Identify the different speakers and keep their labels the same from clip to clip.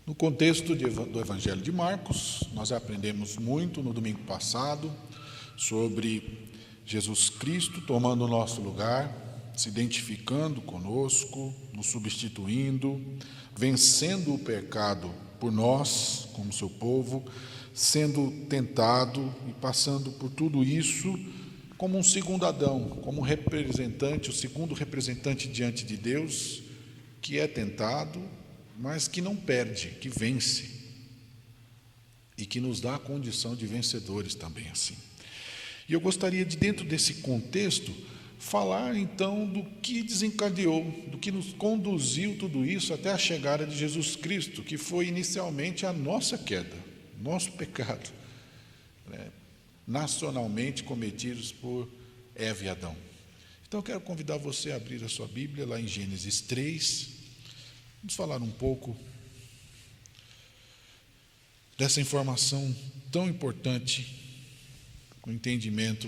Speaker 1: No contexto do Evangelho de Marcos, nós aprendemos muito no domingo passado sobre Jesus Cristo tomando o nosso lugar, se identificando conosco, nos substituindo, vencendo o pecado por nós, como seu povo, sendo tentado e passando por tudo isso como um segundo Adão, como um representante, o segundo representante diante de Deus, que é tentado, mas que não perde, que vence, e que nos dá a condição de vencedores também assim. E eu gostaria de, dentro desse contexto, falar então do que desencadeou, do que nos conduziu tudo isso até a chegada de Jesus Cristo, que foi inicialmente a nossa queda, nosso pecado, nacionalmente cometidos por Eva e Adão. Então eu quero convidar você a abrir a sua Bíblia lá em Gênesis 3, vamos falar um pouco dessa informação tão importante, o entendimento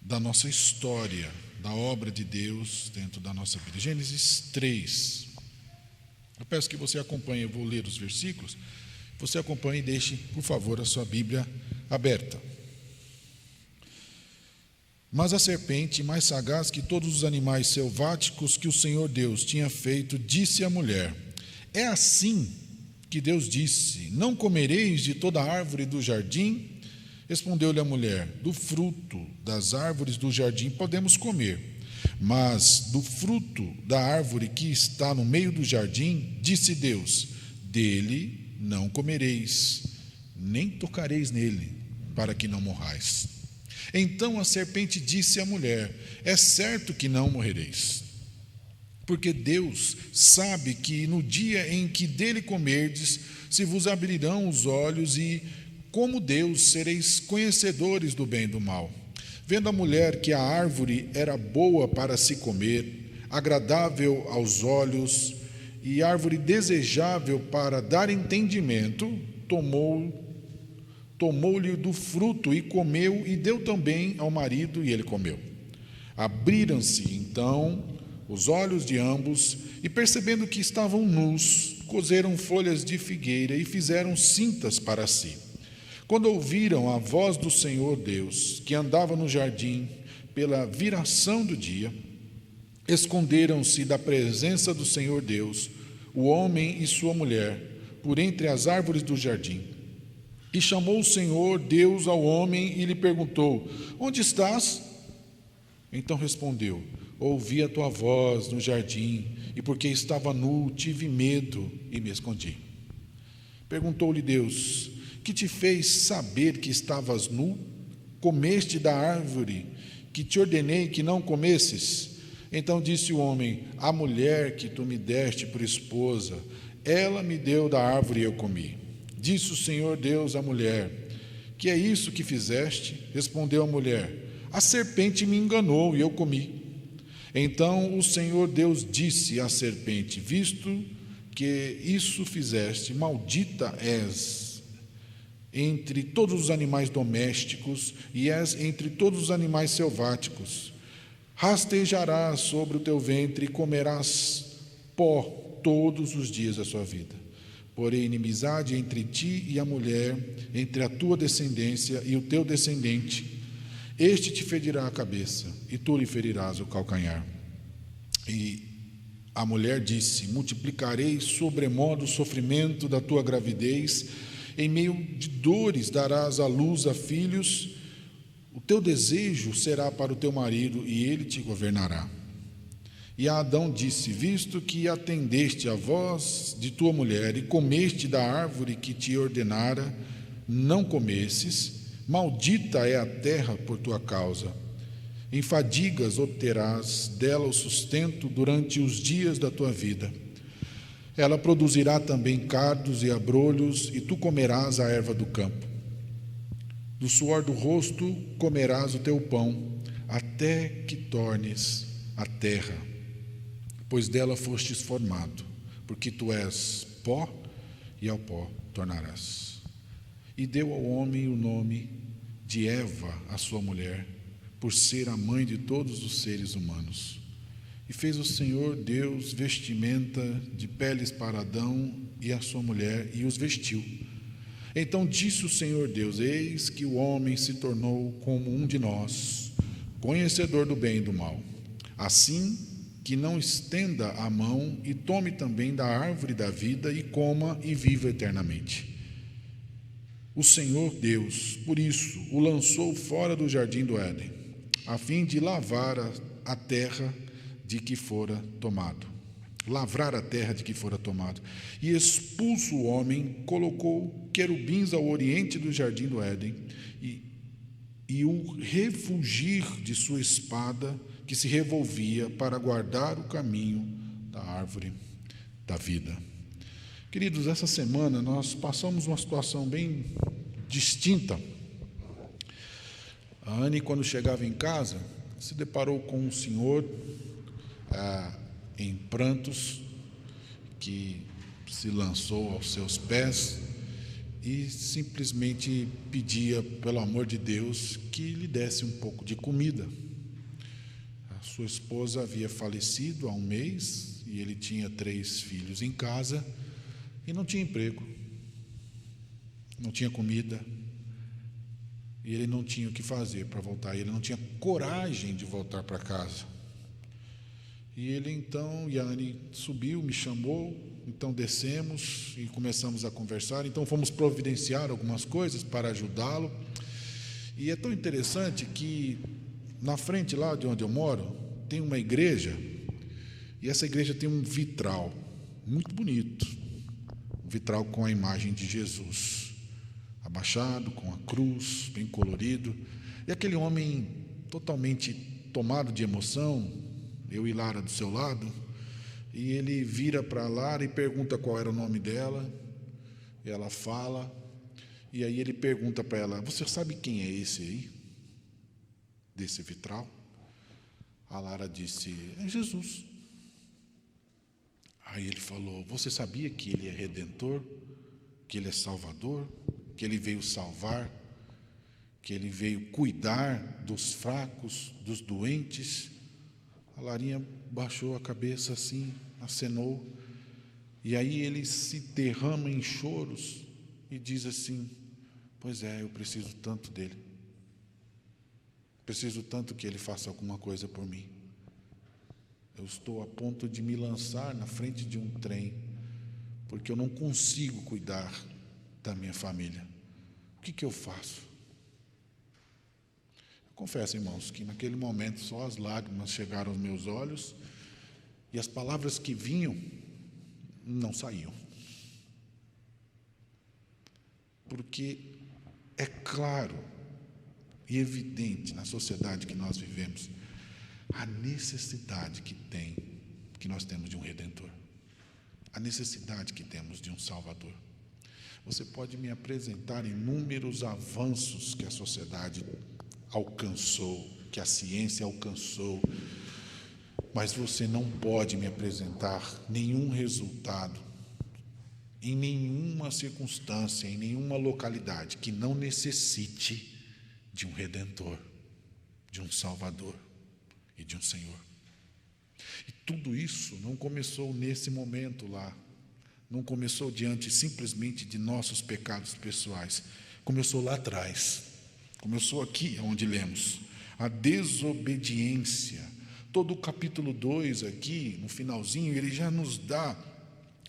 Speaker 1: da nossa história, da obra de Deus dentro da nossa vida. Gênesis 3. Eu peço que você acompanhe, eu vou ler os versículos, você acompanhe e deixe, por favor, a sua Bíblia aberta. Mas a serpente, mais sagaz que todos os animais selváticos que o Senhor Deus tinha feito, disse à mulher: é assim que Deus disse: não comereis de toda árvore do jardim? Respondeu-lhe a mulher: do fruto das árvores do jardim podemos comer, mas do fruto da árvore que está no meio do jardim, disse Deus: dele não comereis, nem tocareis nele, para que não morrais. Então a serpente disse à mulher: é certo que não morrereis, porque Deus sabe que no dia em que dele comerdes, se vos abrirão os olhos e, como Deus, sereis conhecedores do bem e do mal. Vendo a mulher que a árvore era boa para se comer, agradável aos olhos e árvore desejável para dar entendimento, tomou-lhe do fruto e comeu, e deu também ao marido, e ele comeu. Abriram-se então os olhos de ambos, e percebendo que estavam nus, coseram folhas de figueira e fizeram cintas para si. Quando ouviram a voz do Senhor Deus, que andava no jardim pela viração do dia, esconderam-se da presença do Senhor Deus, o homem e sua mulher, por entre as árvores do jardim. E chamou o Senhor Deus ao homem e lhe perguntou: onde estás? Então respondeu: ouvi a tua voz no jardim, e porque estava nu, tive medo e me escondi. Perguntou-lhe Deus: que te fez saber que estavas nu? Comeste da árvore que te ordenei que não comesses? Então disse o homem: a mulher que tu me deste por esposa, ela me deu da árvore e eu comi. Disse o Senhor Deus à mulher: que é isso que fizeste? Respondeu a mulher: a serpente me enganou e eu comi. Então o Senhor Deus disse à serpente: visto que isso fizeste, maldita és entre todos os animais domésticos e és entre todos os animais selváticos. Rastejarás sobre o teu ventre e comerás pó todos os dias da sua vida. Porém, inimizade entre ti e a mulher, entre a tua descendência e o teu descendente. Este te ferirá a cabeça, e tu lhe ferirás o calcanhar. E a mulher disse: multiplicarei sobremodo o sofrimento da tua gravidez, em meio de dores darás à luz a filhos, o teu desejo será para o teu marido, e ele te governará. E a Adão disse: visto que atendeste à voz de tua mulher e comeste da árvore que te ordenara, não comesses, maldita é a terra por tua causa. Em fadigas obterás dela o sustento durante os dias da tua vida. Ela produzirá também cardos e abrolhos, e tu comerás a erva do campo. Do suor do rosto comerás o teu pão, até que tornes a terra, pois dela fostes formado, porque tu és pó, e ao pó tornarás. E deu ao homem o nome de Eva, a sua mulher, por ser a mãe de todos os seres humanos. E fez o Senhor Deus vestimenta de peles para Adão e a sua mulher, e os vestiu. Então disse o Senhor Deus: eis que o homem se tornou como um de nós, conhecedor do bem e do mal. Assim que não estenda a mão e tome também da árvore da vida e coma e viva eternamente. O Senhor Deus, por isso, o lançou fora do jardim do Éden, a fim de lavrar a terra de que fora tomado. E expulso o homem, colocou querubins ao oriente do jardim do Éden, e o refugir de sua espada, que se revolvia para guardar o caminho da árvore da vida. Queridos, essa semana nós passamos uma situação bem distinta. A Anne, quando chegava em casa, se deparou com um senhor em prantos, que se lançou aos seus pés e simplesmente pedia, pelo amor de Deus, que lhe desse um pouco de comida. A sua esposa havia falecido há um mês e ele tinha 3 filhos em casa e não tinha emprego, não tinha comida, e ele não tinha o que fazer para voltar, ele não tinha coragem de voltar para casa. E ele então, Yane subiu, me chamou, então descemos e começamos a conversar, então fomos providenciar algumas coisas para ajudá-lo. E é tão interessante que na frente lá de onde eu moro, tem uma igreja, e essa igreja tem um vitral muito bonito, um vitral com a imagem de Jesus, abaixado, com a cruz, bem colorido, e aquele homem totalmente tomado de emoção, eu e Lara do seu lado, e ele vira para Lara e pergunta qual era o nome dela, e ela fala, e aí ele pergunta para ela: você sabe quem é esse aí? Desse vitral? A Lara disse: é Jesus. Aí ele falou: você sabia que ele é Redentor, que ele é Salvador, que ele veio salvar, que ele veio cuidar dos fracos, dos doentes? A Larinha baixou a cabeça assim, acenou, e aí ele se derrama em choros e diz assim: pois é, eu preciso tanto dele, preciso tanto que ele faça alguma coisa por mim. Eu estou a ponto de me lançar na frente de um trem, porque eu não consigo cuidar da minha família. O que eu faço? Confesso, irmãos, que naquele momento só as lágrimas chegaram aos meus olhos e as palavras que vinham não saíam. Porque é claro e evidente na sociedade que nós vivemos a necessidade que nós temos de um Redentor, a necessidade que temos de um Salvador. Você pode me apresentar inúmeros avanços que a sociedade alcançou, que a ciência alcançou, mas você não pode me apresentar nenhum resultado, em nenhuma circunstância, em nenhuma localidade, que não necessite de um Redentor, de um Salvador e de um Senhor. E tudo isso não começou nesse momento lá, não começou diante simplesmente de nossos pecados pessoais, começou lá atrás, começou aqui onde lemos, a desobediência. Todo o capítulo 2 aqui, no finalzinho, ele já nos dá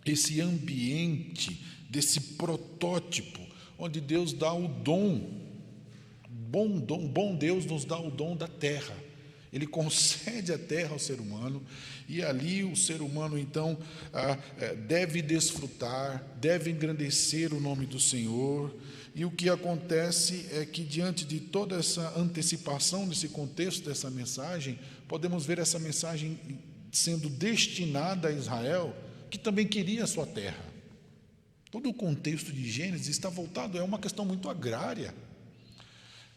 Speaker 1: esse ambiente, desse protótipo, onde Deus dá o dom, bom Deus nos dá o dom da terra. Ele concede a terra ao ser humano, e ali o ser humano, então, deve desfrutar, deve engrandecer o nome do Senhor. E o que acontece é que, diante de toda essa antecipação, nesse contexto dessa mensagem, podemos ver essa mensagem sendo destinada a Israel, que também queria a sua terra. Todo o contexto de Gênesis está voltado, é uma questão muito agrária.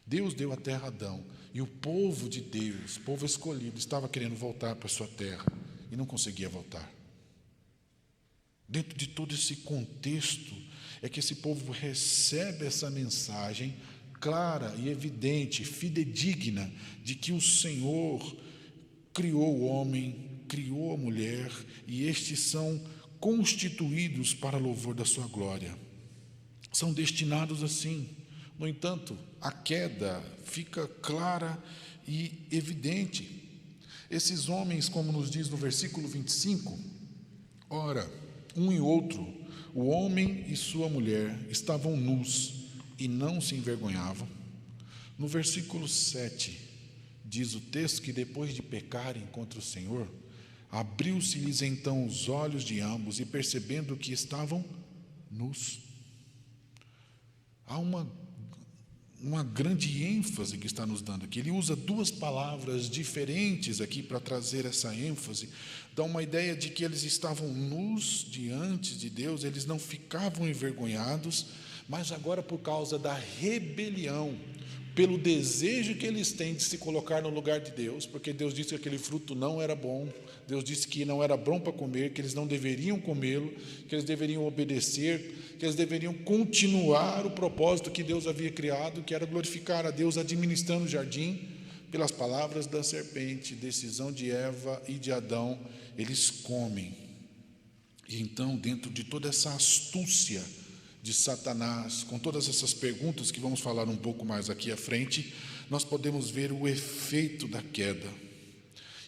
Speaker 1: Deus deu a terra a Adão, e o povo de Deus, povo escolhido, estava querendo voltar para a sua terra, e não conseguia voltar. Dentro de todo esse contexto, é que esse povo recebe essa mensagem clara e evidente, fidedigna, de que o Senhor criou o homem criou a mulher e estes são constituídos para louvor da sua glória. São destinados assim. No entanto, a queda fica clara e evidente. Esses homens, como nos diz no versículo 25, ora, um e outro, o homem e sua mulher, estavam nus e não se envergonhavam. No versículo 7, diz o texto que depois de pecarem contra o Senhor, abriu-se-lhes então os olhos de ambos e percebendo que estavam nus. Há uma grande ênfase que está nos dando aqui. Ele usa duas palavras diferentes aqui para trazer essa ênfase. Dá uma ideia de que eles estavam nus diante de Deus, eles não ficavam envergonhados, mas agora por causa da rebelião, pelo desejo que eles têm de se colocar no lugar de Deus, porque Deus disse que aquele fruto não era bom, Deus disse que não era bom para comer, que eles não deveriam comê-lo, que eles deveriam obedecer, que eles deveriam continuar o propósito que Deus havia criado, que era glorificar a Deus administrando o jardim. Pelas palavras da serpente, decisão de Eva e de Adão, eles comem. E então, dentro de toda essa astúcia de Satanás, com todas essas perguntas que vamos falar um pouco mais aqui à frente, nós podemos ver o efeito da queda.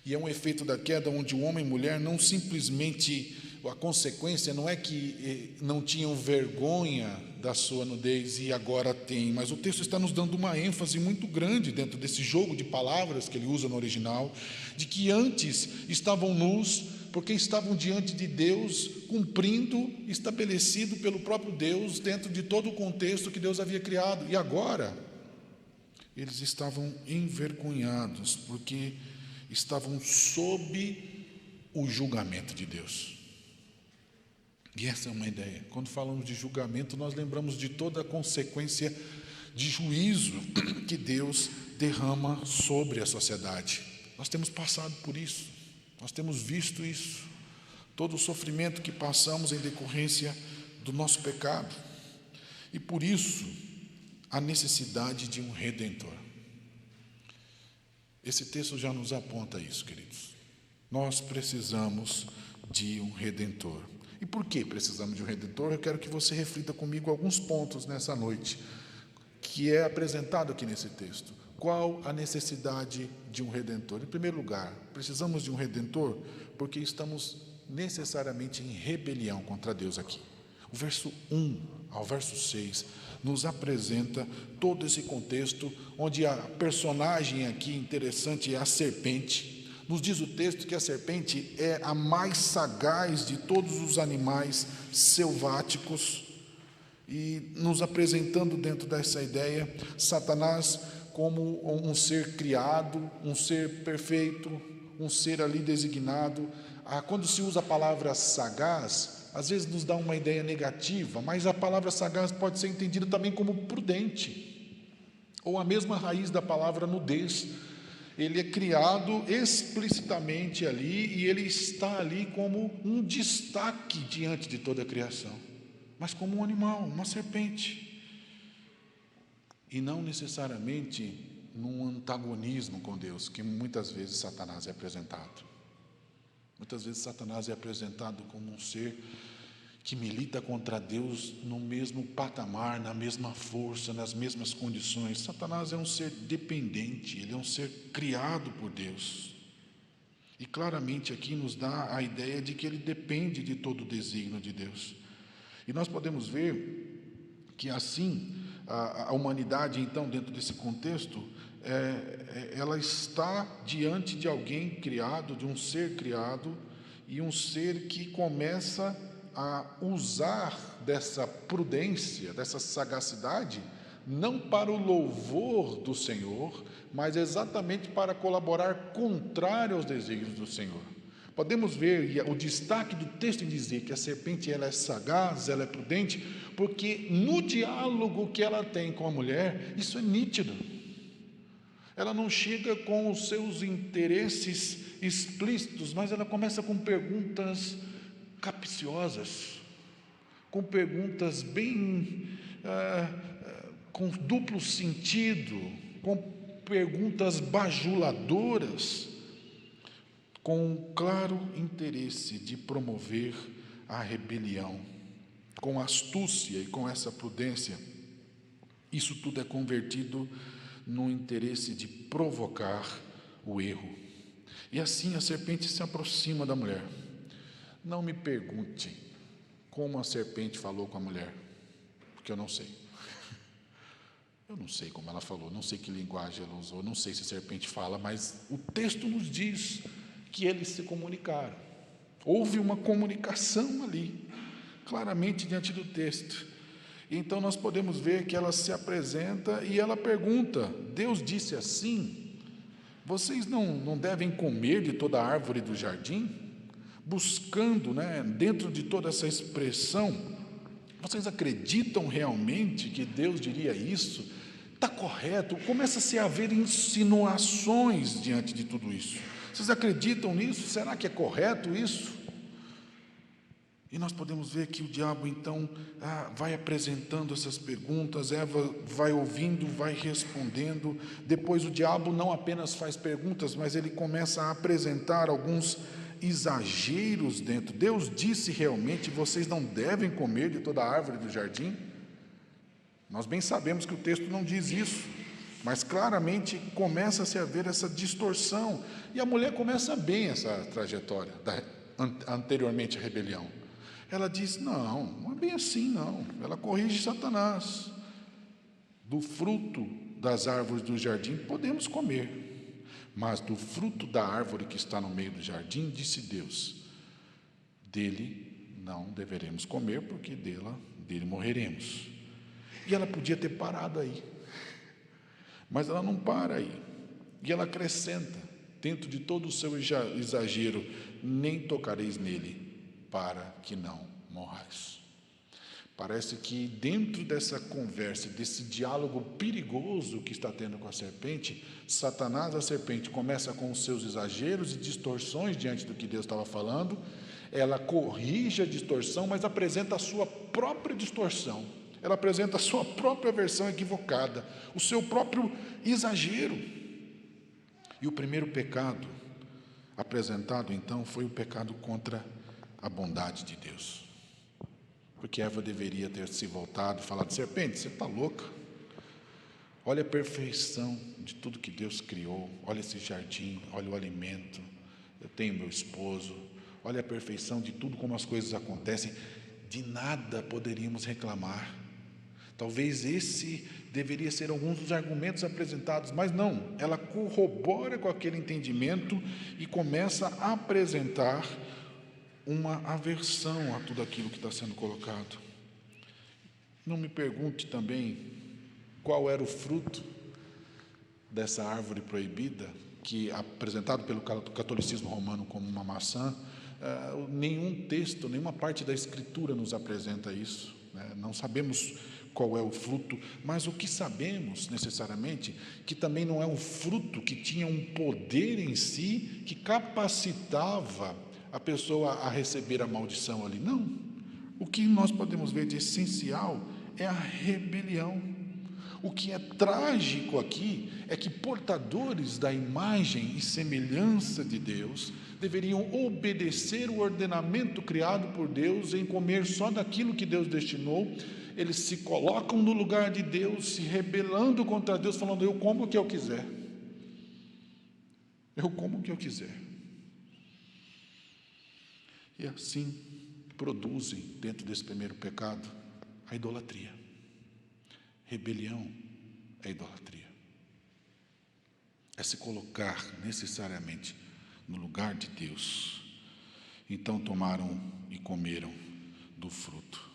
Speaker 1: E é um efeito da queda onde o homem e a mulher não simplesmente, a consequência não é que não tinham vergonha da sua nudez e agora têm, mas o texto está nos dando uma ênfase muito grande dentro desse jogo de palavras que ele usa no original, de que antes estavam nus, porque estavam diante de Deus, cumprindo, estabelecido pelo próprio Deus, dentro de todo o contexto que Deus havia criado. E agora, eles estavam envergonhados, porque estavam sob o julgamento de Deus. E essa é uma ideia. Quando falamos de julgamento, nós lembramos de toda a consequência de juízo que Deus derrama sobre a sociedade. Nós temos passado por isso. Nós temos visto isso, todo o sofrimento que passamos em decorrência do nosso pecado. E por isso, a necessidade de um Redentor. Esse texto já nos aponta isso, queridos. Nós precisamos de um Redentor. E por que precisamos de um Redentor? Eu quero que você reflita comigo alguns pontos nessa noite, que é apresentado aqui nesse texto. Qual a necessidade de um Redentor? Em primeiro lugar, precisamos de um Redentor porque estamos necessariamente em rebelião contra Deus aqui. O verso 1 ao verso 6 nos apresenta todo esse contexto, onde a personagem aqui interessante é a serpente. Nos diz o texto que a serpente é a mais sagaz de todos os animais selváticos, e nos apresentando dentro dessa ideia, Satanás como um ser criado, um ser perfeito, um ser ali designado. Quando se usa a palavra sagaz, às vezes nos dá uma ideia negativa, mas a palavra sagaz pode ser entendida também como prudente, ou a mesma raiz da palavra nudez. Ele é criado explicitamente ali, e ele está ali como um destaque diante de toda a criação, mas como um animal, uma serpente. E não necessariamente num antagonismo com Deus, que muitas vezes Satanás é apresentado. Muitas vezes Satanás é apresentado como um ser que milita contra Deus no mesmo patamar, na mesma força, nas mesmas condições. Satanás é um ser dependente, ele é um ser criado por Deus. E claramente aqui nos dá a ideia de que ele depende de todo o desígnio de Deus. E nós podemos ver que assim, a humanidade, então, dentro desse contexto, ela está diante de alguém criado, de um ser criado, e um ser que começa a usar dessa prudência, dessa sagacidade, não para o louvor do Senhor, mas exatamente para colaborar contrário aos desígnios do Senhor. Podemos ver o destaque do texto em dizer que a serpente ela é sagaz, ela é prudente, porque no diálogo que ela tem com a mulher, isso é nítido. Ela não chega com os seus interesses explícitos, mas ela começa com perguntas capciosas, com perguntas bem com duplo sentido, com perguntas bajuladoras, com o claro interesse de promover a rebelião, com astúcia e com essa prudência, isso tudo é convertido no interesse de provocar o erro. E assim a serpente se aproxima da mulher. Não me pergunte como a serpente falou com a mulher, porque eu não sei. Eu não sei como ela falou, não sei que linguagem ela usou, não sei se a serpente fala, mas o texto nos diz que eles se comunicaram. Houve uma comunicação ali, claramente diante do texto. Então nós podemos ver que ela se apresenta e ela pergunta: Deus disse assim? Vocês não devem comer de toda a árvore do jardim? Buscando, dentro de toda essa expressão, vocês acreditam realmente que Deus diria isso? Está correto? Começa-se a haver insinuações diante de tudo isso. Vocês acreditam nisso? Será que é correto isso? E nós podemos ver que o diabo então vai apresentando essas perguntas, Eva vai ouvindo, vai respondendo. Depois o diabo não apenas faz perguntas, mas ele começa a apresentar alguns exageros dentro. Deus disse realmente: vocês não devem comer de toda a árvore do jardim? Nós bem sabemos que o texto não diz isso, mas claramente começa-se a ver essa distorção. E a mulher começa bem essa trajetória, anteriormente à rebelião. Ela diz: não é bem assim não. Ela corrige Satanás. Do fruto das árvores do jardim podemos comer, mas do fruto da árvore que está no meio do jardim, disse Deus, dele não deveremos comer, porque dele morreremos. E ela podia ter parado aí, mas ela não para aí. E ela acrescenta, dentro de todo o seu exagero: nem tocareis nele, para que não morrais. Parece que dentro dessa conversa, desse diálogo perigoso que está tendo com a serpente, Satanás, a serpente, começa com os seus exageros e distorções diante do que Deus estava falando. Ela corrige a distorção, mas apresenta a sua própria distorção. Ela apresenta a sua própria versão equivocada, o seu próprio exagero. E o primeiro pecado apresentado então foi o pecado contra a bondade de Deus. Porque Eva deveria ter se voltado e falado: serpente, você está louca? Olha a perfeição de tudo que Deus criou, olha esse jardim, olha o alimento, eu tenho meu esposo, olha a perfeição de tudo, como as coisas acontecem, de nada poderíamos reclamar. Talvez esse deveria ser alguns dos argumentos apresentados, mas não, ela corrobora com aquele entendimento e começa a apresentar uma aversão a tudo aquilo que está sendo colocado. Não me pergunte também qual era o fruto dessa árvore proibida, que apresentado pelo catolicismo romano como uma maçã. Nenhum texto, nenhuma parte da Escritura nos apresenta isso, Não sabemos qual é o fruto, mas o que sabemos necessariamente, que também não é um fruto que tinha um poder em si, que capacitava a pessoa a receber a maldição ali. Não. O que nós podemos ver de essencial é a rebelião. O que é trágico aqui é que portadores da imagem e semelhança de Deus deveriam obedecer o ordenamento criado por Deus em comer só daquilo que Deus destinou. Eles se colocam no lugar de Deus, se rebelando contra Deus, falando: eu como o que eu quiser. Eu como o que eu quiser. E assim produzem, dentro desse primeiro pecado, a idolatria. Rebelião é idolatria. É se colocar necessariamente no lugar de Deus. Então tomaram e comeram do fruto.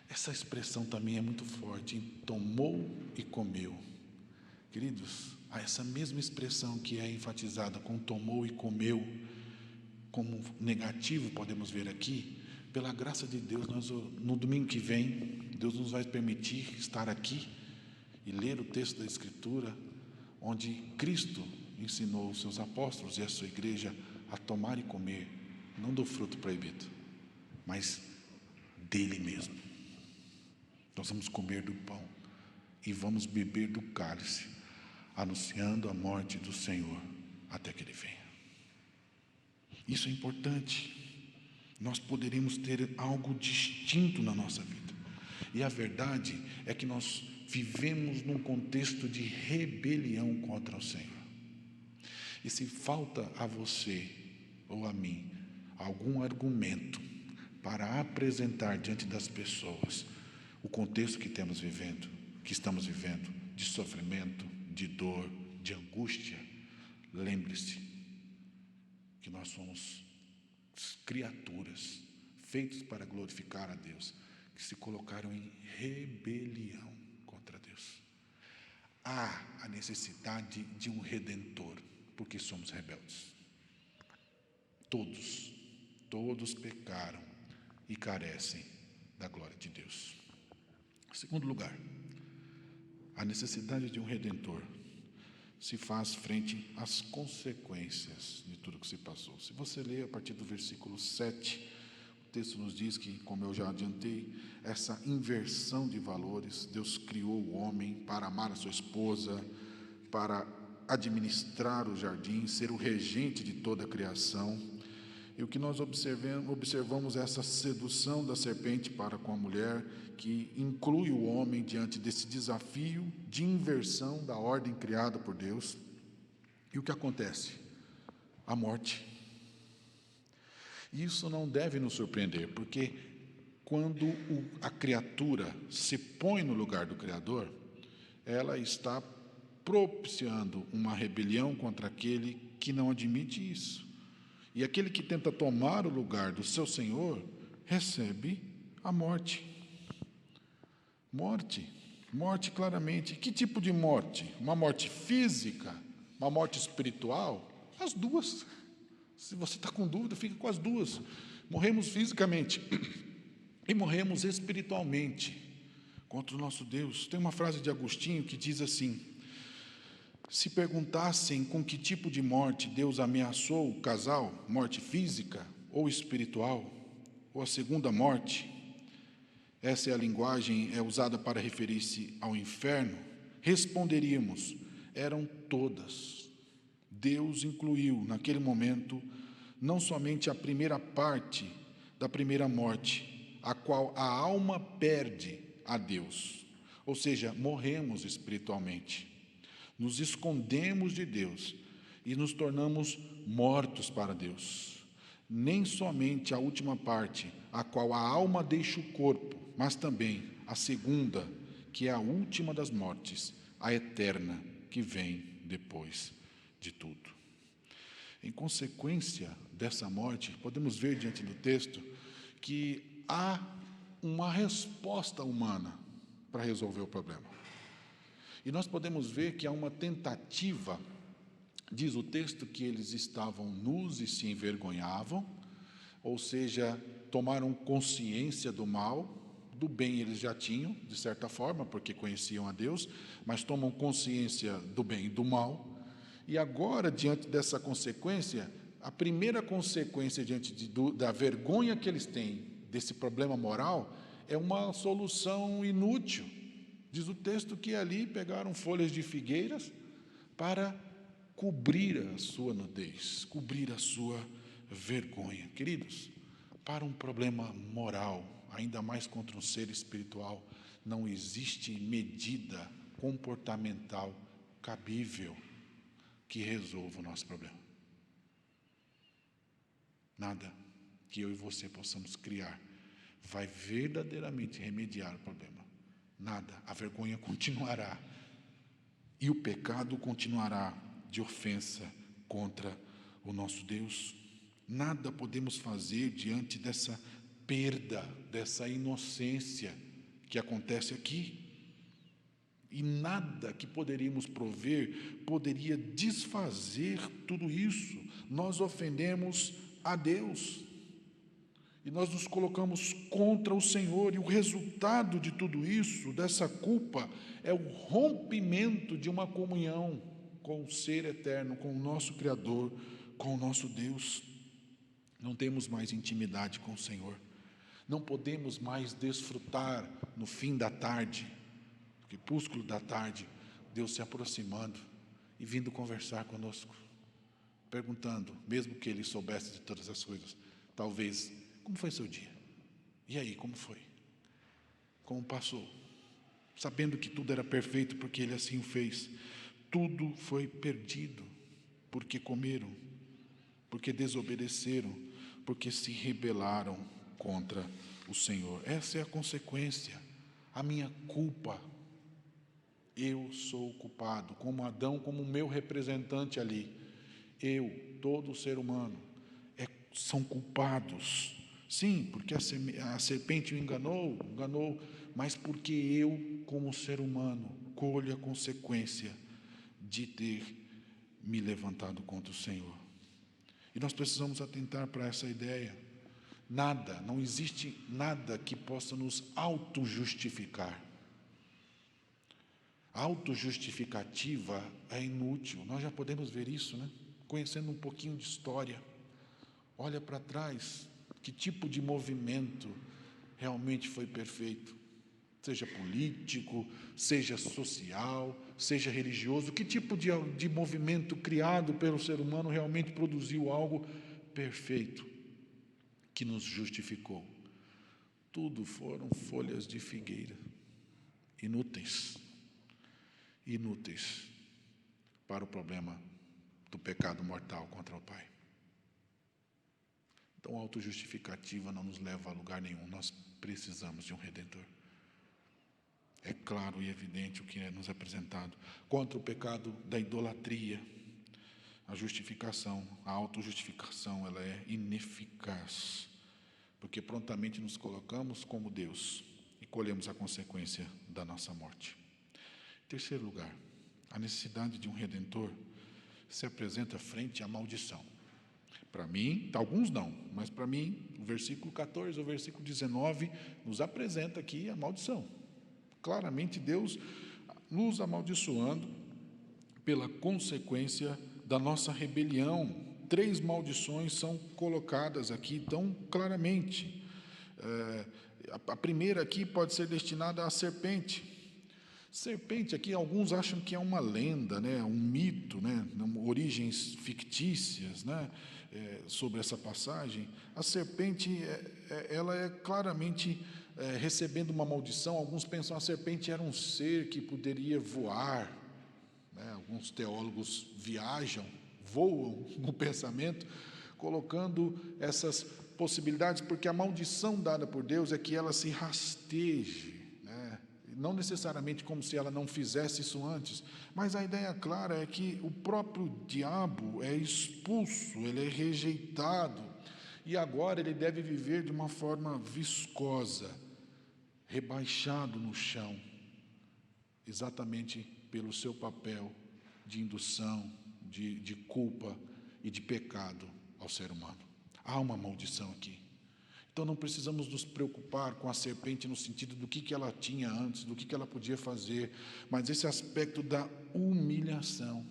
Speaker 1: Essa expressão também é muito forte, tomou e comeu. Queridos, há essa mesma expressão que é enfatizada com tomou e comeu, como negativo, podemos ver aqui. Pela graça de Deus, no domingo que vem, Deus nos vai permitir estar aqui e ler o texto da Escritura, onde Cristo ensinou os seus apóstolos e a sua igreja a tomar e comer, não do fruto proibido, mas dele mesmo. Nós vamos comer do pão e vamos beber do cálice, anunciando a morte do Senhor até que Ele venha. Isso é importante. Nós poderíamos ter algo distinto na nossa vida. E a verdade é que nós vivemos num contexto de rebelião contra o Senhor. E se falta a você ou a mim algum argumento para apresentar diante das pessoas o contexto que estamos vivendo, de sofrimento, de dor, de angústia, lembre-se que nós somos criaturas feitas para glorificar a Deus, que se colocaram em rebelião contra Deus. Há a necessidade de um redentor, porque somos rebeldes. Todos pecaram e carecem da glória de Deus. Em segundo lugar, a necessidade de um redentor se faz frente às consequências de tudo que se passou. Se você ler a partir do versículo 7, o texto nos diz que, como eu já adiantei, essa inversão de valores, Deus criou o homem para amar a sua esposa, para administrar o jardim, ser o regente de toda a criação. E o que nós observamos é essa sedução da serpente para com a mulher, que inclui o homem diante desse desafio de inversão da ordem criada por Deus. E o que acontece? A morte. Isso não deve nos surpreender, porque quando a criatura se põe no lugar do Criador, ela está propiciando uma rebelião contra aquele que não admite isso. E aquele que tenta tomar o lugar do seu Senhor, recebe a morte. Morte claramente. Que tipo de morte? Uma morte física? Uma morte espiritual? As duas. Se você está com dúvida, fica com as duas. Morremos fisicamente e morremos espiritualmente contra o nosso Deus. Tem uma frase de Agostinho que diz assim: se perguntassem com que tipo de morte Deus ameaçou o casal, morte física ou espiritual, ou a segunda morte, essa é a linguagem usada para referir-se ao inferno, responderíamos: eram todas. Deus incluiu naquele momento não somente a primeira parte da primeira morte, a qual a alma perde a Deus, ou seja, morremos espiritualmente. Nos escondemos de Deus e nos tornamos mortos para Deus. Nem somente a última parte, a qual a alma deixa o corpo, mas também a segunda, que é a última das mortes, a eterna, que vem depois de tudo. Em consequência dessa morte, podemos ver diante do texto que há uma resposta humana para resolver o problema. E nós podemos ver que há uma tentativa, diz o texto, que eles estavam nus e se envergonhavam, ou seja, tomaram consciência do mal. Do bem eles já tinham, de certa forma, porque conheciam a Deus, mas tomam consciência do bem e do mal. E agora, diante dessa consequência, a primeira consequência diante da vergonha que eles têm desse problema moral é uma solução inútil. Diz o texto que ali pegaram folhas de figueiras para cobrir a sua nudez, cobrir a sua vergonha. Queridos, para um problema moral, ainda mais contra um ser espiritual, não existe medida comportamental cabível que resolva o nosso problema. Nada que eu e você possamos criar vai verdadeiramente remediar o problema. Nada, a vergonha continuará e o pecado continuará de ofensa contra o nosso Deus. Nada podemos fazer diante dessa perda, dessa inocência que acontece aqui. E nada que poderíamos prover poderia desfazer tudo isso. Nós ofendemos a Deus e nós nos colocamos contra o Senhor, e o resultado de tudo isso, dessa culpa, é o rompimento de uma comunhão com o ser eterno, com o nosso Criador, com o nosso Deus. Não temos mais intimidade com o Senhor, não podemos mais desfrutar no fim da tarde, no crepúsculo da tarde, Deus se aproximando e vindo conversar conosco, perguntando, mesmo que ele soubesse de todas as coisas, talvez, como foi seu dia? E aí, como foi? Como passou? Sabendo que tudo era perfeito porque ele assim o fez. Tudo foi perdido porque comeram, porque desobedeceram, porque se rebelaram contra o Senhor. Essa é a consequência, a minha culpa. Eu sou culpado, como Adão, como meu representante ali. Eu, todo ser humano, são culpados. Sim, porque a serpente o enganou, mas porque eu, como ser humano, colho a consequência de ter me levantado contra o Senhor. E nós precisamos atentar para essa ideia. Não existe nada que possa nos auto-justificar. A autojustificativa é inútil, nós já podemos ver isso, né? Conhecendo um pouquinho de história. Olha para trás, que tipo de movimento realmente foi perfeito? Seja político, seja social, seja religioso, que tipo de movimento criado pelo ser humano realmente produziu algo perfeito, que nos justificou? Tudo foram folhas de figueira, inúteis para o problema do pecado mortal contra o Pai. Então, a autojustificativa não nos leva a lugar nenhum, nós precisamos de um Redentor. É claro e evidente o que é nos apresentado. Contra o pecado da idolatria, a justificação, a autojustificação, ela é ineficaz, porque prontamente nos colocamos como Deus e colhemos a consequência da nossa morte. Em terceiro lugar, a necessidade de um Redentor se apresenta frente à maldição. Para mim, alguns não, mas para mim, o versículo 14 ou versículo 19 nos apresenta aqui a maldição. Claramente Deus nos amaldiçoando pela consequência da nossa rebelião. 3 maldições são colocadas aqui tão claramente. A primeira aqui pode ser destinada à serpente. Serpente aqui, alguns acham que é uma lenda, né, um mito, né, origens fictícias, né, sobre essa passagem. A serpente, ela é claramente recebendo uma maldição. Alguns pensam que a serpente era um ser que poderia voar, né, alguns teólogos voam no pensamento, colocando essas possibilidades, porque a maldição dada por Deus é que ela se rasteje, né? Não necessariamente como se ela não fizesse isso antes, mas a ideia clara é que o próprio diabo é expulso, ele é rejeitado, e agora ele deve viver de uma forma viscosa, rebaixado no chão, exatamente pelo seu papel de indução, de culpa e de pecado ao ser humano. Há uma maldição aqui. Então não precisamos nos preocupar com a serpente no sentido do que ela tinha antes, do que ela podia fazer, mas esse aspecto da humilhação,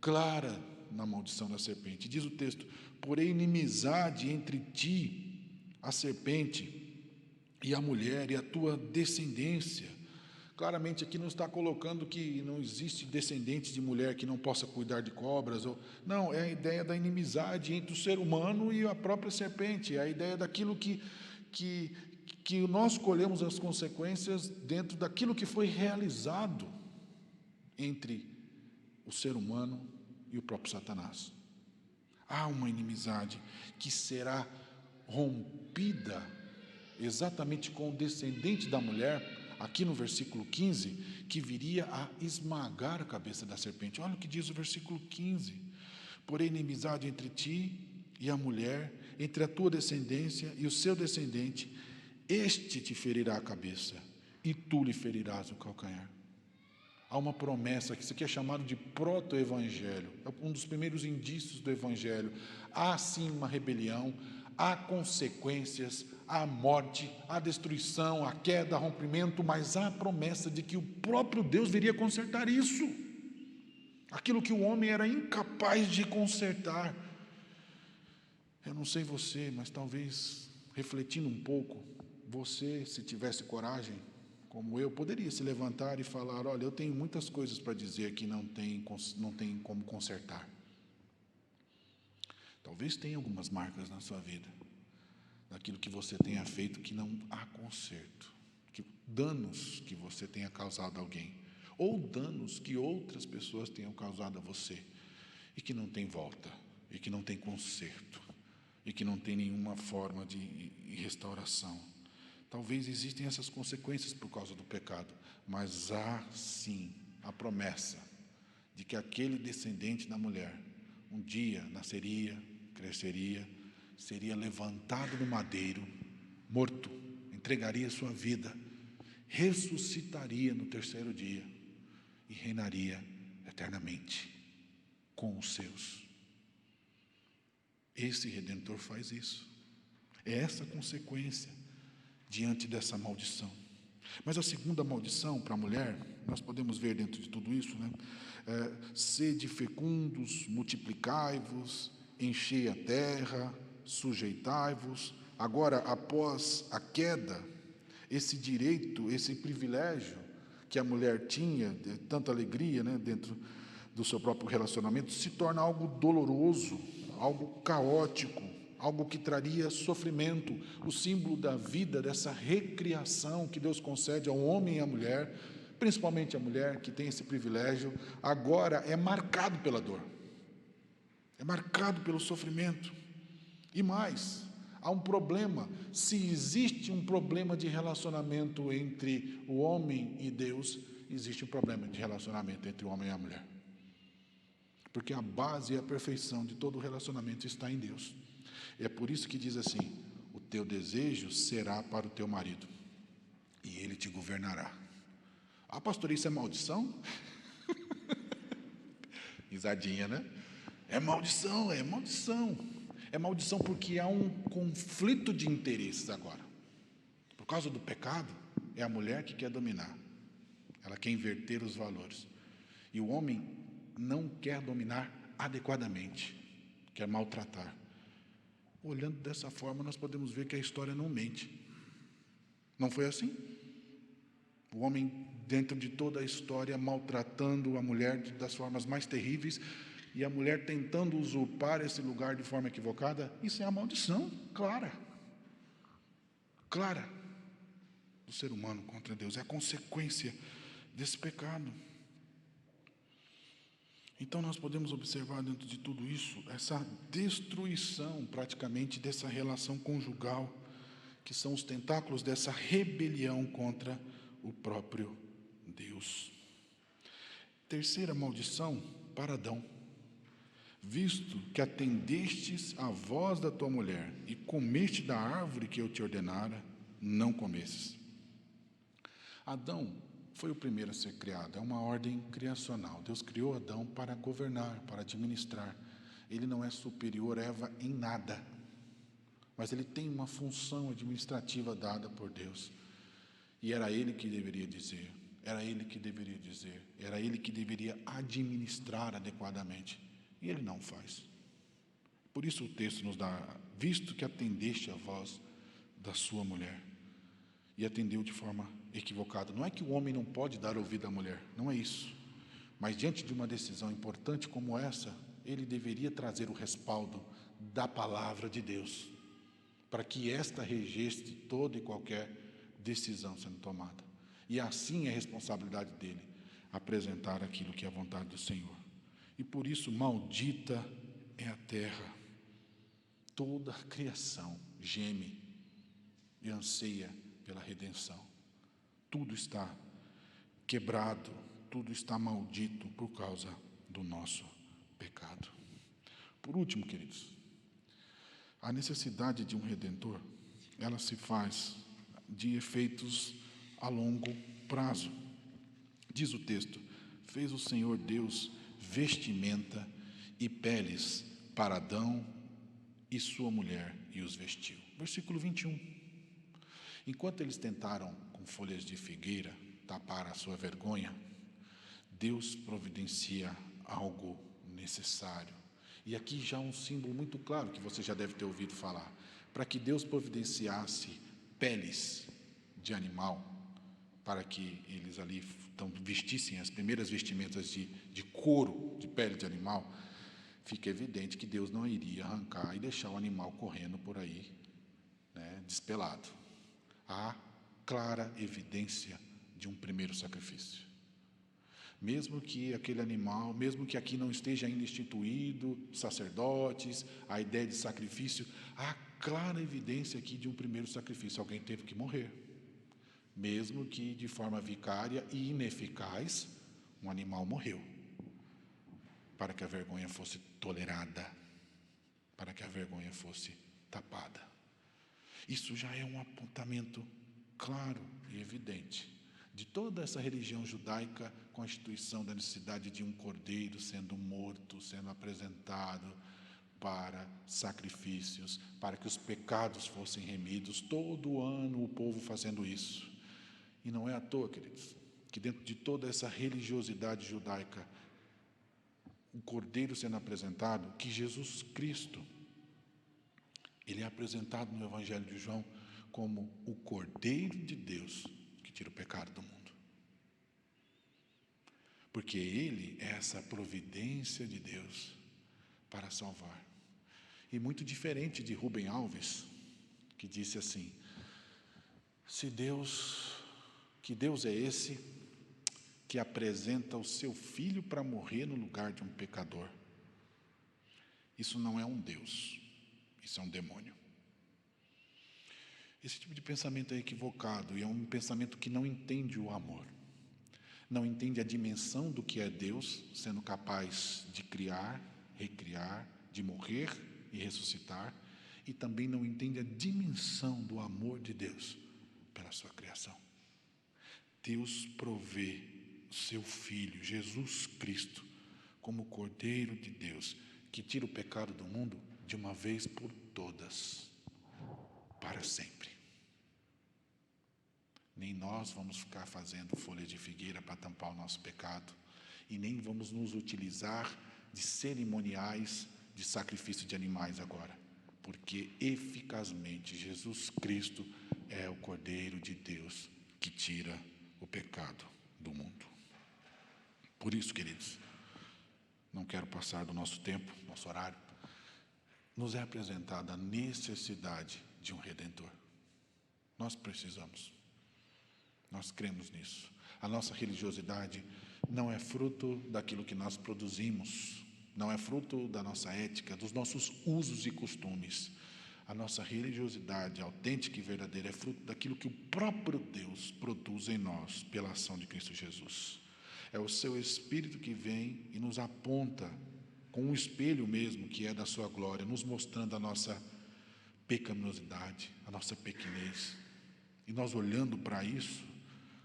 Speaker 1: clara na maldição da serpente. Diz o texto: porém inimizade entre ti, a serpente, e a mulher, e a tua descendência. Claramente aqui não está colocando que não existe descendente de mulher que não possa cuidar de cobras. Não, é a ideia da inimizade entre o ser humano e a própria serpente. É a ideia daquilo que nós colhemos as consequências dentro daquilo que foi realizado entre o ser humano e o próprio Satanás. Há uma inimizade que será rompida exatamente com o descendente da mulher, aqui no versículo 15, que viria a esmagar a cabeça da serpente. Olha o que diz o versículo 15: porém inimizade entre ti e a mulher, entre a tua descendência e o seu descendente, este te ferirá a cabeça, e tu lhe ferirás o calcanhar. Há uma promessa, que isso aqui é chamado de proto-evangelho, é um dos primeiros indícios do evangelho. Há sim uma rebelião, há consequências, há morte, há destruição, há queda, há rompimento, mas há a promessa de que o próprio Deus viria consertar isso, aquilo que o homem era incapaz de consertar. Eu não sei você, mas talvez, refletindo um pouco, você, se tivesse coragem, como eu, poderia se levantar e falar: olha, eu tenho muitas coisas para dizer que não tem como consertar. Talvez tenha algumas marcas na sua vida, daquilo que você tenha feito que não há conserto, danos que você tenha causado a alguém, ou danos que outras pessoas tenham causado a você, e que não tem volta, e que não tem conserto, e que não tem nenhuma forma de restauração. Talvez existem essas consequências por causa do pecado, mas há sim a promessa de que aquele descendente da mulher um dia nasceria, cresceria, seria levantado no madeiro, morto, entregaria sua vida, ressuscitaria no terceiro dia e reinaria eternamente com os seus. Esse Redentor faz isso. É essa a consequência diante dessa maldição. Mas a segunda maldição para a mulher, nós podemos ver dentro de tudo isso, né? Sede fecundos, multiplicai-vos, enchei a terra, sujeitai-vos. Agora, após a queda, esse direito, esse privilégio que a mulher tinha, de tanta alegria, né, dentro do seu próprio relacionamento, se torna algo doloroso, algo caótico, algo que traria sofrimento. O símbolo da vida, dessa recriação que Deus concede ao homem e à mulher, principalmente a mulher que tem esse privilégio, agora é marcado pela dor, é marcado pelo sofrimento. E mais, há um problema. Se existe um problema de relacionamento entre o homem e Deus, existe um problema de relacionamento entre o homem e a mulher, porque a base e a perfeição de todo relacionamento está em Deus. É por isso que diz assim: o teu desejo será para o teu marido, e ele te governará. Ah, pastor, isso é maldição? Risadinha, né? É maldição, é maldição. É maldição porque há um conflito de interesses agora. Por causa do pecado, é a mulher que quer dominar. Ela quer inverter os valores. E o homem não quer dominar adequadamente, quer maltratar. Olhando dessa forma, nós podemos ver que a história não mente. Não foi assim? O homem, dentro de toda a história, maltratando a mulher das formas mais terríveis, e a mulher tentando usurpar esse lugar de forma equivocada. Isso é a maldição clara do ser humano contra Deus, é a consequência desse pecado. Então nós podemos observar dentro de tudo isso, essa destruição praticamente dessa relação conjugal, que são os tentáculos dessa rebelião contra o próprio Deus. Terceira maldição para Adão: visto que atendestes à voz da tua mulher e comeste da árvore que eu te ordenara, não comesses. Adão foi o primeiro a ser criado, é uma ordem criacional. Deus criou Adão para governar, para administrar. Ele não é superior a Eva em nada, mas ele tem uma função administrativa dada por Deus. E era ele que deveria dizer, era ele que deveria administrar adequadamente. E ele não faz. Por isso o texto nos dá: visto que atendeste a voz da sua mulher. E atendeu de forma equivocada. Não é que o homem não pode dar ouvido à mulher, não é isso. Mas diante de uma decisão importante como essa, ele deveria trazer o respaldo da palavra de Deus, para que esta regesse toda e qualquer decisão sendo tomada. E assim é responsabilidade dele apresentar aquilo que é a vontade do Senhor. E por isso, maldita é a terra. Toda a criação geme e anseia pela redenção. Tudo está quebrado, tudo está maldito por causa do nosso pecado. Por último, queridos, a necessidade de um Redentor, ela se faz de efeitos a longo prazo. Diz o texto: fez o Senhor Deus vestimenta e peles para Adão e sua mulher e os vestiu. Versículo 21. Enquanto eles tentaram com folhas de figueira tapar a sua vergonha, Deus providencia algo necessário. E aqui já um símbolo muito claro que você já deve ter ouvido falar. Para que Deus providenciasse peles de animal, para que eles ali então vestissem as primeiras vestimentas de couro, de pele de animal, fica evidente que Deus não iria arrancar e deixar o animal correndo por aí, né, despelado. Há clara evidência de um primeiro sacrifício. Mesmo que aquele animal, mesmo que aqui não esteja ainda instituído sacerdotes, a ideia de sacrifício, há clara evidência aqui de um primeiro sacrifício. Alguém teve que morrer. Mesmo que de forma vicária e ineficaz, um animal morreu. Para que a vergonha fosse tolerada, para que a vergonha fosse tapada. Isso já é um apontamento claro e evidente de toda essa religião judaica, com a instituição da necessidade de um cordeiro sendo morto, sendo apresentado para sacrifícios, para que os pecados fossem remidos, todo ano o povo fazendo isso. E não é à toa, queridos, que dentro de toda essa religiosidade judaica, o cordeiro sendo apresentado, que Jesus Cristo, ele é apresentado no Evangelho de João como o Cordeiro de Deus que tira o pecado do mundo. Porque ele é essa providência de Deus para salvar. E muito diferente de Rubem Alves, que disse assim: que Deus é esse que apresenta o seu filho para morrer no lugar de um pecador? Isso não é um Deus, isso é um demônio. Esse tipo de pensamento é equivocado e é um pensamento que não entende o amor, não entende a dimensão do que é Deus, sendo capaz de criar, recriar, de morrer e ressuscitar, e também não entende a dimensão do amor de Deus pela sua criação. Deus provê o seu Filho, Jesus Cristo, como o Cordeiro de Deus, que tira o pecado do mundo de uma vez por todas, para sempre. Nem nós vamos ficar fazendo folha de figueira para tampar o nosso pecado, e nem vamos nos utilizar de cerimoniais de sacrifício de animais agora, porque eficazmente Jesus Cristo é o Cordeiro de Deus que tira o pecado do mundo. Por isso, queridos, não quero passar do nosso tempo, nosso horário, nos é apresentada a necessidade de um Redentor. Nós precisamos, nós cremos nisso. A nossa religiosidade não é fruto daquilo que nós produzimos, não é fruto da nossa ética, dos nossos usos e costumes. A nossa religiosidade autêntica e verdadeira é fruto daquilo que o próprio Deus produz em nós pela ação de Cristo Jesus. É o seu Espírito que vem e nos aponta com um espelho mesmo, que é da sua glória, nos mostrando a nossa pecaminosidade, a nossa pequenez. E nós, olhando para isso,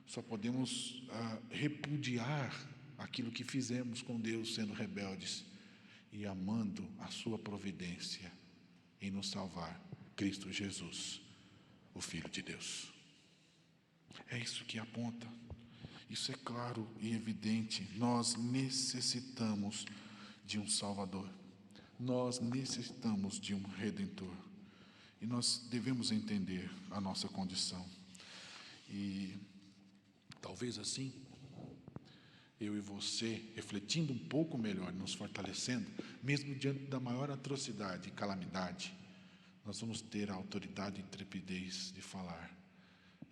Speaker 1: só podemos repudiar aquilo que fizemos com Deus, sendo rebeldes e amando a sua providência em nos salvar, Cristo Jesus, o Filho de Deus. É isso que aponta. Isso é claro e evidente. Nós necessitamos de um Salvador. Nós necessitamos de um Redentor. E nós devemos entender a nossa condição. E talvez assim, eu e você, refletindo um pouco melhor, nos fortalecendo, mesmo diante da maior atrocidade e calamidade, nós vamos ter a autoridade e intrepidez de falar: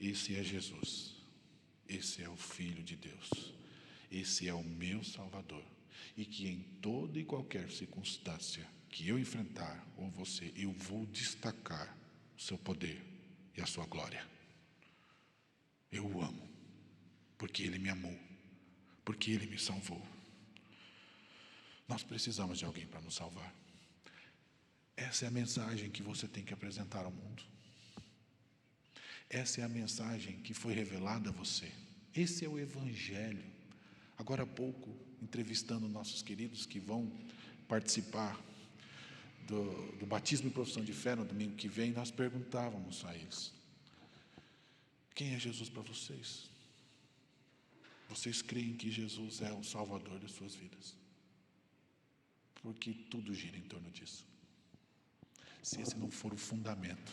Speaker 1: esse é Jesus, esse é o Filho de Deus, esse é o meu Salvador, e que em toda e qualquer circunstância que eu enfrentar, ou você, eu vou destacar o seu poder e a sua glória. Eu o amo, porque Ele me amou, porque Ele me salvou. Nós precisamos de alguém para nos salvar. Essa é a mensagem que você tem que apresentar ao mundo. Essa é a mensagem que foi revelada a você. Esse é o Evangelho. Agora há pouco, entrevistando nossos queridos que vão participar do batismo e profissão de fé no domingo que vem, nós perguntávamos a eles: quem é Jesus para vocês? Vocês creem que Jesus é o Salvador de suas vidas? Porque tudo gira em torno disso. Se esse não for o fundamento,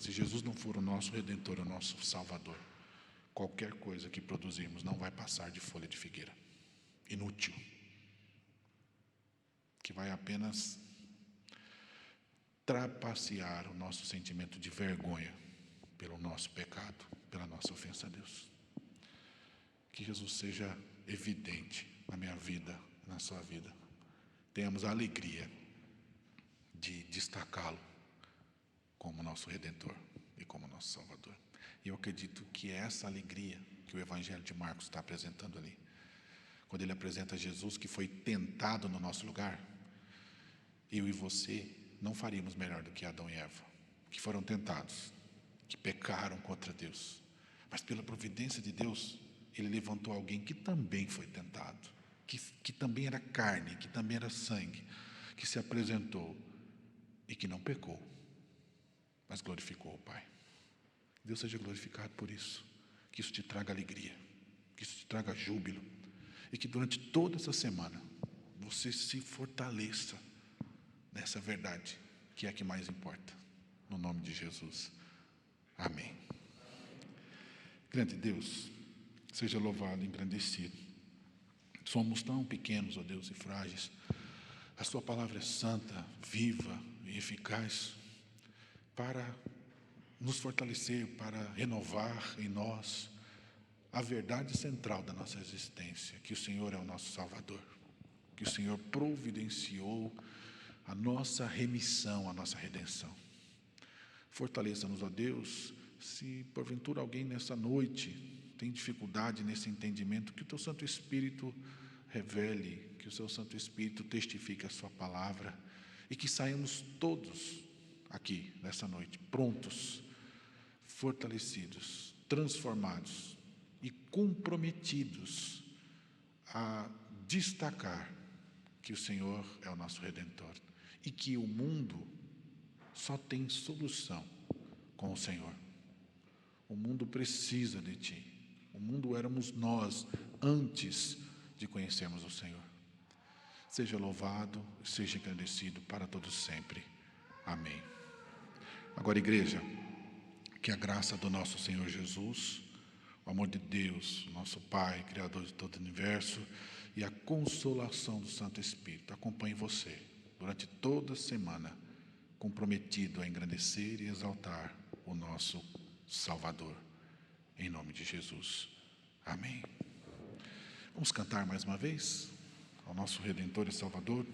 Speaker 1: se Jesus não for o nosso Redentor, o nosso Salvador, qualquer coisa que produzirmos não vai passar de folha de figueira. Inútil. que vai apenas trapacear o nosso sentimento de vergonha pelo nosso pecado, pela nossa ofensa a Deus. Que Jesus seja evidente na minha vida, na sua vida. Tenhamos a alegria de destacá-lo como nosso Redentor e como nosso Salvador. E eu acredito que é essa alegria que o Evangelho de Marcos está apresentando ali. Quando ele apresenta Jesus que foi tentado no nosso lugar, eu e você não faríamos melhor do que Adão e Eva, que foram tentados, que pecaram contra Deus. Mas pela providência de Deus, ele levantou alguém que também foi tentado, que também era carne, que também era sangue, que se apresentou e que não pecou, mas glorificou o Pai. Deus seja glorificado por isso. Que isso te traga alegria, que isso te traga júbilo, e que durante toda essa semana você se fortaleça nessa verdade, que é a que mais importa. No nome de Jesus. Amém. Grande Deus, seja louvado e engrandecido. Somos tão pequenos, ó Deus, e frágeis. A sua palavra é santa, viva e eficaz para nos fortalecer, para renovar em nós a verdade central da nossa existência, que o Senhor é o nosso Salvador, que o Senhor providenciou a nossa remissão, a nossa redenção. Fortaleça-nos, ó Deus, se porventura alguém nessa noite tem dificuldade nesse entendimento, que o Teu Santo Espírito revele, que o Seu Santo Espírito testifique a Sua palavra, e que saiamos todos aqui nessa noite, prontos, fortalecidos, transformados e comprometidos a destacar que o Senhor é o nosso Redentor e que o mundo só tem solução com o Senhor. O mundo precisa de Ti. O mundo éramos nós antes de conhecermos o Senhor. Seja louvado e seja engrandecido para todos sempre. Amém. Agora, igreja, que a graça do nosso Senhor Jesus, o amor de Deus, nosso Pai, Criador de todo o universo, e a consolação do Santo Espírito acompanhe você durante toda a semana, comprometido a engrandecer e exaltar o nosso Salvador. Em nome de Jesus. Amém. Vamos cantar mais uma vez ao nosso Redentor e Salvador.